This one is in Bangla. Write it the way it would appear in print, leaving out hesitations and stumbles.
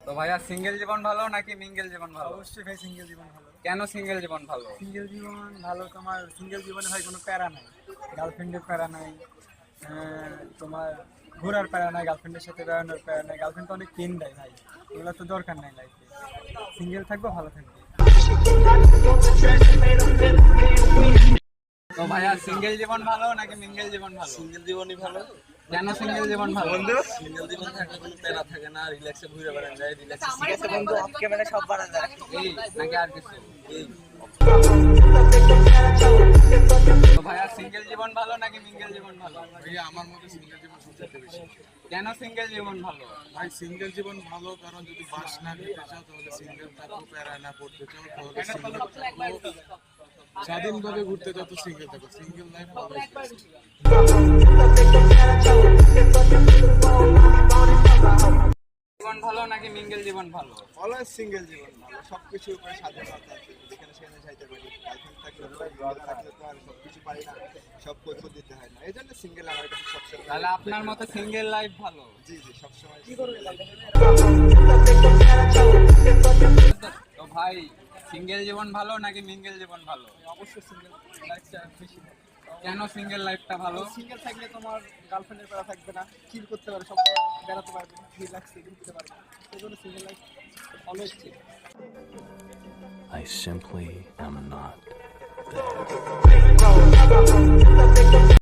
তো ভাইয়া সিঙ্গেল জীবন ভালো নাকি মিঙ্গেল জীবন ভালো? অবশ্যই ভাই সিঙ্গেল জীবন ভালো। কেন সিঙ্গেল জীবন ভালো? সিঙ্গেল জীবন ভালো, তোমার সিঙ্গেল জীবনে ভাই কোনো প্যারা নাই, গার্লফ্রেন্ডের প্যারা নাই, তোমার ঘোরার প্যারা নাই, গার্লফ্রেন্ডের সাথে বেড়ানোর প্যারা নাই। গার্লফ্রেন্ড তো অনেক পেন দেয় ভাই, এগুলো তো দরকার নাই লাইফে। সিঙ্গেল থাকবো, ভালো থাকবো। তো ভাইয়া সিঙ্গেল জীবন ভালো নাকি মিঙ্গেল জীবন ভালো? সিঙ্গেল জীবনই ভালো। কেন সিঙ্গেল জীবন ভালো? সিঙ্গেল জীবন থাকলে কোনো প্যারা থাকে না, রিল্যাক্সে ঘুরে বেড়ানো যায়, রিল্যাক্সে ঠিক আছে বন্ধু, অফ ক্যামেরা সব বাড়া যায়। এই নাকি আর কিছু? এই তো ভাইয়া সিঙ্গেল জীবন ভালো নাকি মিঙ্গেল জীবন ভালো? ভাইয়া আমার মতে সিঙ্গেল জীবন সবচেয়ে বেশি। কেন সিঙ্গেল জীবন ভালো? ভাই সিঙ্গেল জীবন ভালো, কারণ যদি বাস না নিতে চাও তাহলে সিঙ্গেল থাকো, প্যারা না করতে চাও তাহলে সিঙ্গেল থাকো, স্বাধীনভাবে ঘুরতে চাও তো সিঙ্গেল থাকো। Single life always best. জীবন ভালো নাকি মিঙ্গেল জীবন ভালো? অলওয়েজ সিঙ্গেল জীবন ভালো, সবকিছুর উপরে স্বাধীনতা আছে, যেখানে সেখানে যাইতে পারি। গার্লফ্রেন্ড থাকলে তো আর সবকিছু পারি না, সব কৈফত দিতে হয় না, এই জন্য সিঙ্গেল আমার কাছে সবসময়। তাহলে আপনার মতে সিঙ্গেল লাইফ ভালো? জি জি, সবসময়। তো ভাই সিঙ্গেল জীবন ভালো নাকি মিঙ্গেল জীবন ভালো? অবশ্যই সিঙ্গেল লাইফটা বেশি ভালো। কেন সিঙ্গেল লাইফটা ভালো? সিঙ্গেল থাকলে তোমার গার্লফ্রেন্ডের প্যারা থাকবে না, চিল করতে পারবে, সব বেড়াতে পারবে, রিল্যাক্সে ঘুরতে পারবে। এই জন্য সিঙ্গেল লাইফ অলওয়েজ ঠিক। I simply am not there.